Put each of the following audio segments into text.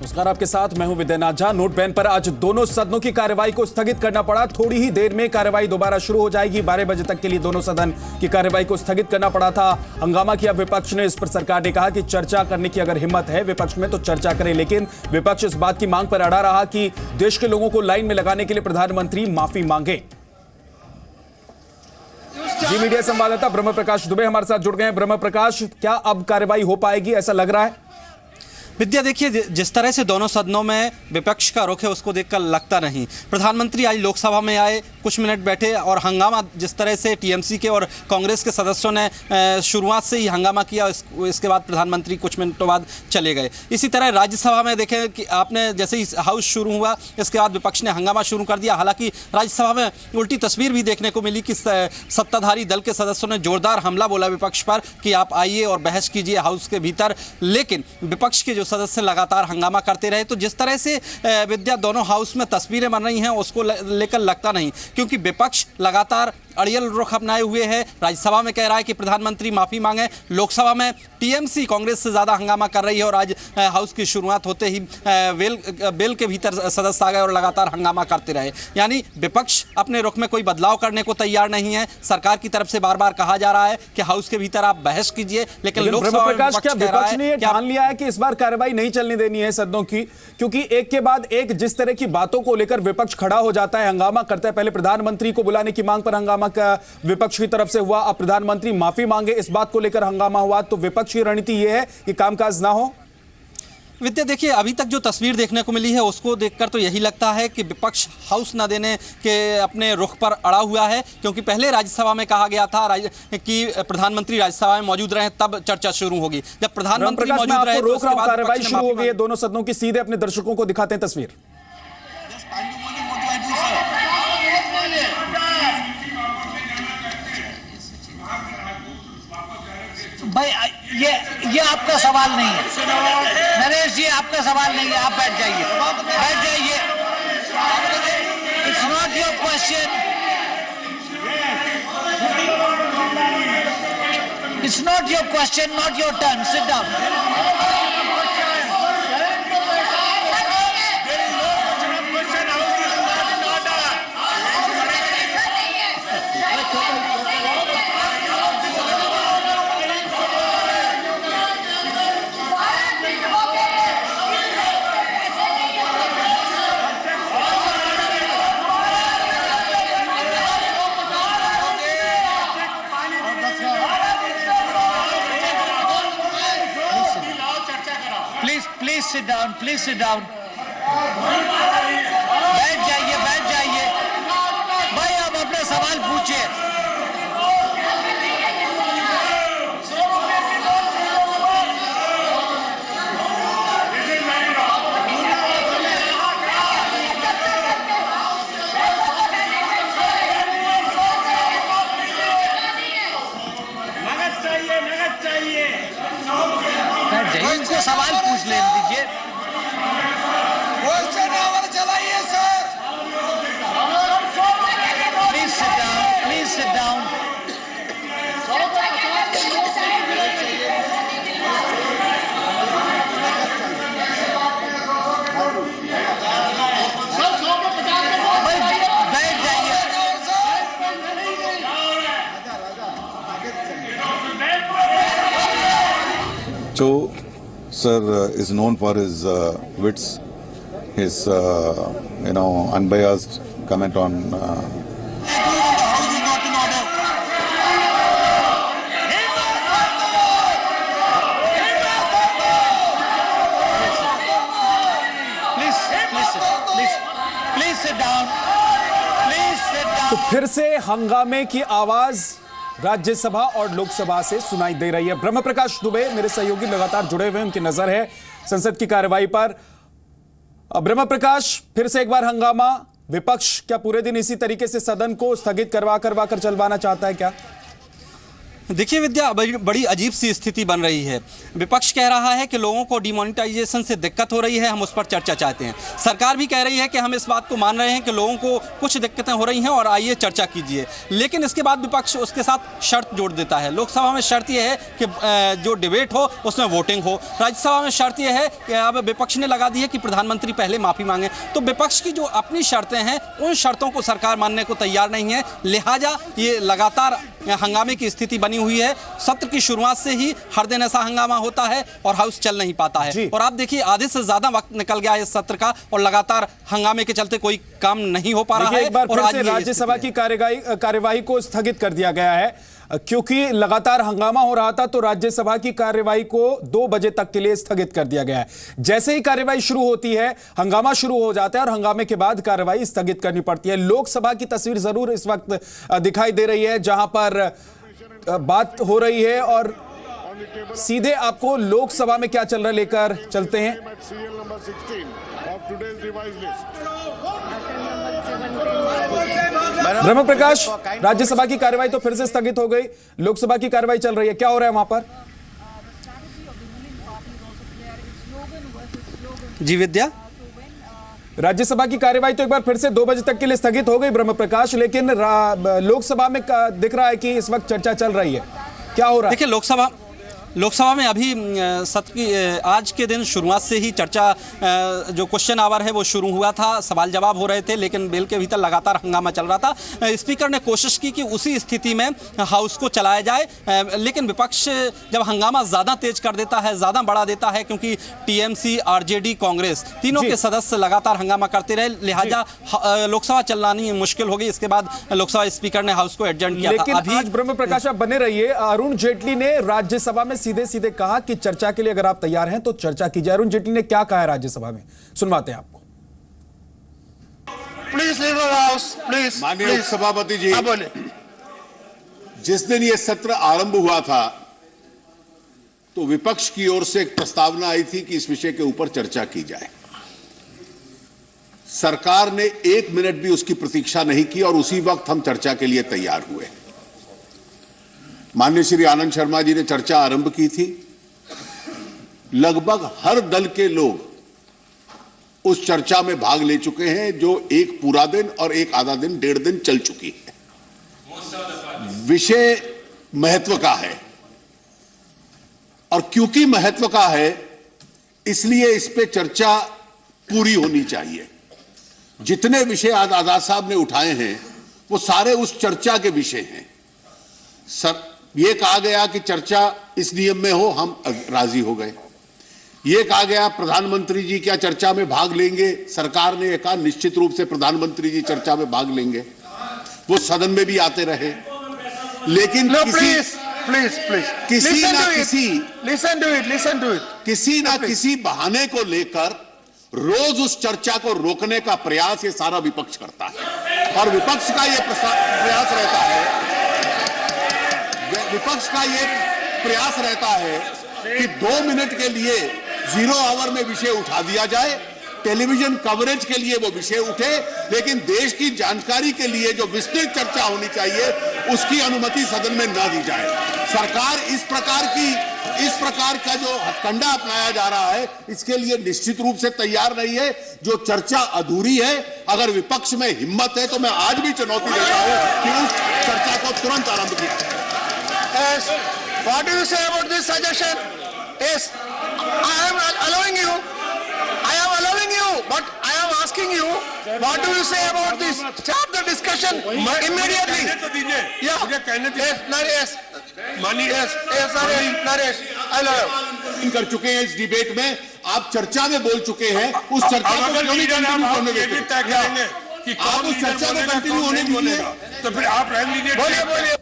नमस्कार, आपके साथ मैं हूं विद्यानाथ झा। नोट बैन पर आज दोनों सदनों की कार्यवाही को स्थगित करना पड़ा। थोड़ी ही देर में कार्यवाही दोबारा शुरू हो जाएगी। 12 बजे तक के लिए दोनों सदन की कार्यवाही को स्थगित करना पड़ा था। हंगामा किया विपक्ष ने। इस पर सरकार ने कहा कि चर्चा करने की अगर हिम्मत है विपक्ष में तो चर्चा करें, लेकिन विपक्ष इस बात की मांग पर अड़ा रहा कि देश के लोगों को लाइन में लगाने के लिए प्रधानमंत्री माफी मांगे। जी मीडिया संवाददाता ब्रह्म प्रकाश दुबे हमारे साथ जुड़ गए हैं। ब्रह्म प्रकाश, क्या अब कार्यवाही हो पाएगी, ऐसा लग रहा है? विद्या, देखिए, जिस तरह से दोनों सदनों में विपक्ष का रुख है उसको देखकर लगता नहीं। प्रधानमंत्री आज लोकसभा में आए, कुछ मिनट बैठे और हंगामा जिस तरह से टीएमसी के और कांग्रेस के सदस्यों ने शुरुआत से ही हंगामा किया, इसके बाद प्रधानमंत्री कुछ मिनटों बाद चले गए। इसी तरह राज्यसभा में देखें कि आपने जैसे ही हाउस शुरू हुआ इसके बाद विपक्ष ने हंगामा शुरू कर दिया। हालांकि राज्यसभा में उल्टी तस्वीर भी देखने को मिली कि सत्ताधारी दल के सदस्यों ने जोरदार हमला बोला विपक्ष पर कि आप आइए और बहस कीजिए हाउस के भीतर, लेकिन विपक्ष के सदस्य लगातार हंगामा करते रहे। तो जिस तरह से विद्या दोनों हाउस में तस्वीरें बन रही हैं उसको लेकर लगता नहीं, क्योंकि विपक्ष लगातार अड़ियल रुख अपनाए हुए है। राज्यसभा में कह रहा है कि प्रधानमंत्री माफी मांगे, लोकसभा में टीएमसी कांग्रेस से ज्यादा हंगामा कर रही है और आज हाउस की शुरुआत होते ही वेल के भीतर सदस्य आ गए और लगातार हंगामा करते रहे। यानी विपक्ष अपने रुख में कोई बदलाव करने को तैयार नहीं है। सरकार की तरफ से बार बार कहा जा रहा है कि हाउस के भीतर आप बहस कीजिए, लेकिन लोकसभा में विपक्ष ने ठान लिया है कि इस बार कार्रवाई नहीं चलने देनी है सदनों की, क्योंकि एक के बाद एक जिस तरह की बातों को लेकर विपक्ष खड़ा हो जाता है, हंगामा करता है। पहले प्रधानमंत्री को बुलाने की मांग पर हंगामा का विपक्ष की तरफ से हुआ, अब प्रधानमंत्री माफी मांगे इस बात को लेकर हंगामा हुआ। तो विपक्ष की रणनीति यह है कि कामकाज ना हो। विद्या, देखिए, अभी तक जो तस्वीर देखने को मिली है उसको देखकर तो यही लगता है कि विपक्ष हाउस न देने के अपने रुख पर अड़ा हुआ है, क्योंकि पहले राज्यसभा में कहा गया था कि प्रधानमंत्री राज्यसभा में मौजूद रहे तब चर्चा शुरू होगी। जब प्रधानमंत्री मौजूद रहे तो उसके बाद कार्रवाई शुरू हो गई है दोनों सदनों की। सीधे अपने दर्शकों को दिखाते हैं तस्वीर। भाई ये आपका सवाल नहीं है नरेश जी, आपका सवाल नहीं है। आप बैठ जाइए, बैठ जाइए। It's not your question, it's not your question, not your turn. Sit down. Please sit down. Please sit down. बैठ जाइए, बैठ जाइए। भाई आप अपने सवाल पूछिए। इनको सवाल पूछ लेने दीजिए। चलाइए sir. Please sit down, please sit down. बैठ जाइए। So, sir is known for his wits, his unbiased comment on. Please sit down. Please sit down. तो फिर से हंगामे की आवाज राज्यसभा और लोकसभा से सुनाई दे रही है। ब्रह्म प्रकाश दुबे मेरे सहयोगी लगातार जुड़े हुए, उनकी नजर है संसद की कार्यवाही पर। ब्रह्म प्रकाश, फिर से एक बार हंगामा। विपक्ष क्या पूरे दिन इसी तरीके से सदन को स्थगित करवा कर चलवाना चाहता है क्या? देखिए विद्या, बड़ी अजीब सी स्थिति बन रही है। विपक्ष कह रहा है कि लोगों को डिमोनेटाइजेशन से दिक्कत हो रही है, हम उस पर चर्चा चाहते हैं। सरकार भी कह रही है कि हम इस बात को मान रहे हैं कि लोगों को कुछ दिक्कतें हो रही हैं और आइए चर्चा कीजिए। लेकिन इसके बाद विपक्ष उसके साथ शर्त जोड़ देता है। लोकसभा में शर्त यह है कि जो डिबेट हो उसमें वोटिंग हो। राज्यसभा में शर्त यह है कि अब विपक्ष ने लगा दी है कि प्रधानमंत्री पहले माफ़ी मांगे। तो विपक्ष की जो अपनी शर्तें हैं उन शर्तों को सरकार मानने को तैयार नहीं है, लिहाजा ये लगातार हंगामे की स्थिति बनी हुई है। सत्र की शुरुआत से ही हर दिन ऐसा हंगामा होता है और हाउस चल नहीं पाता है। और आप देखिए, आधे से ज्यादा वक्त निकल गया है इस सत्र का और लगातार हंगामे के चलते कोई काम नहीं हो पा रहा है। एक बार और फिर से राज्यसभा की कार्यवाही को स्थगित कर दिया गया है क्योंकि लगातार हंगामा हो रहा था। तो राज्यसभा की कार्यवाही को 2 बजे तक के लिए स्थगित कर दिया गया है। जैसे ही कार्यवाही शुरू होती है, हंगामा शुरू हो जाता है और हंगामे के बाद कार्यवाही स्थगित करनी पड़ती है। लोकसभा की तस्वीर जरूर इस वक्त दिखाई दे रही है जहां पर बात हो रही है और सीधे आपको लोकसभा में क्या चल रहा है लेकर चलते हैं। ब्रह्म प्रकाश, राज्यसभा की कार्यवाही तो फिर से स्थगित हो गई, लोकसभा की कार्यवाही चल रही है, क्या हो रहा है वहां पर? जी विद्या, राज्यसभा की कार्यवाही तो एक बार फिर से 2 बजे तक के लिए स्थगित हो गई ब्रह्म प्रकाश, लेकिन लोकसभा में दिख रहा है कि इस वक्त चर्चा चल रही है, क्या हो रहा है? देखिए, लोकसभा में अभी सत्र की आज के दिन शुरुआत से ही चर्चा, जो क्वेश्चन आवर है वो शुरू हुआ था, सवाल जवाब हो रहे थे, लेकिन बिल के भीतर लगातार हंगामा चल रहा था। स्पीकर ने कोशिश की कि उसी स्थिति में हाउस को चलाया जाए, लेकिन विपक्ष जब हंगामा ज़्यादा तेज कर देता है, ज़्यादा बढ़ा देता है, क्योंकि टीएमसी, आरजेडी, कांग्रेस तीनों के सदस्य लगातार हंगामा करते रहे, लिहाजा लोकसभा चलानी मुश्किल हो गई। इसके बाद लोकसभा स्पीकर ने हाउस को एडजर्न किया था। अभी आज ब्रह्म प्रकाश आप बने रहिए। अरुण जेटली ने राज्यसभा में सीधे सीधे कहा कि चर्चा के लिए अगर आप तैयार हैं तो चर्चा कीजिए। अरुण जेटली ने क्या कहा है राज्यसभा में, सुनवाते हैं आपको। Please leave the house, please. माननीय सभापति जी, बोले। जिस दिन यह सत्र आरंभ हुआ था तो विपक्ष की ओर से एक प्रस्तावना आई थी कि इस विषय के ऊपर चर्चा की जाए। सरकार ने 1 मिनट भी उसकी प्रतीक्षा नहीं की और उसी वक्त हम चर्चा के लिए तैयार हुए। माननीय श्री आनंद शर्मा जी ने चर्चा आरंभ की थी। लगभग हर दल के लोग उस चर्चा में भाग ले चुके हैं, जो एक पूरा दिन और एक आधा दिन, 1.5 दिन चल चुकी है। विषय महत्व का है और क्योंकि महत्व का है इसलिए इस पे चर्चा पूरी होनी चाहिए। जितने विषय आज आजाद साहब ने उठाए हैं वो सारे उस चर्चा के विषय हैं। ये कहा गया कि चर्चा इस नियम में हो, हम राजी हो गए। ये कहा गया प्रधानमंत्री जी क्या चर्चा में भाग लेंगे, सरकार ने कहा निश्चित रूप से प्रधानमंत्री जी चर्चा में भाग लेंगे। वो सदन में भी आते रहे, लेकिन किसी ना किसी बहाने को लेकर रोज उस चर्चा को रोकने का प्रयास ये सारा विपक्ष करता है। और विपक्ष का ये प्रयास रहता है, विपक्ष का ये प्रयास रहता है कि 2 मिनट के लिए 0 आवर में विषय उठा दिया जाए, टेलीविजन कवरेज के लिए वो विषय उठे, लेकिन देश की जानकारी के लिए जो विस्तृत चर्चा होनी चाहिए उसकी अनुमति सदन में ना दी जाए। सरकार इस प्रकार का जो हथकंडा अपनाया जा रहा है इसके लिए निश्चित रूप से तैयार नहीं है। जो चर्चा अधूरी है, अगर विपक्ष में हिम्मत है तो मैं आज भी चुनौती देता हूं कि उस चर्चा को तुरंत आरंभ किया जाए। Yes. What do you say about this suggestion? Yes, I am allowing you. But I am asking you, what do you say about this? Start the discussion immediately. Yeah. Yes, Naresh. I love you. कर चुके हैं इस debate में, आप चर्चा में बोल चुके हैं, उस चर्चा को क्यों नहीं कंटिन्यू होने देते? आप उस चर्चा को कंटिन्यू होने दीजिए, तो फिर आप रहने दीजिए। बोलिए।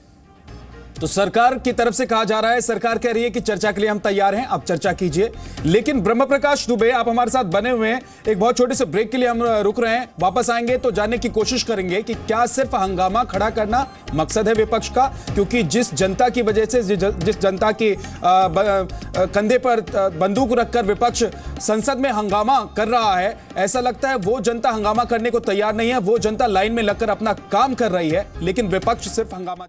तो सरकार की तरफ से कहा जा रहा है, सरकार कह रही है कि चर्चा के लिए हम तैयार हैं, आप चर्चा कीजिए। लेकिन ब्रह्म प्रकाश दुबे, आप हमारे साथ बने हुए हैं। एक बहुत छोटे से ब्रेक के लिए हम रुक रहे हैं, वापस आएंगे तो जानने की कोशिश करेंगे कि क्या सिर्फ हंगामा खड़ा करना मकसद है विपक्ष का, क्योंकि जिस जनता की वजह से, जिस जनता के कंधे पर बंदूक रखकर विपक्ष संसद में हंगामा कर रहा है, ऐसा लगता है वो जनता हंगामा करने को तैयार नहीं है। वो जनता लाइन में लगकर अपना काम कर रही है, लेकिन विपक्ष सिर्फ हंगामा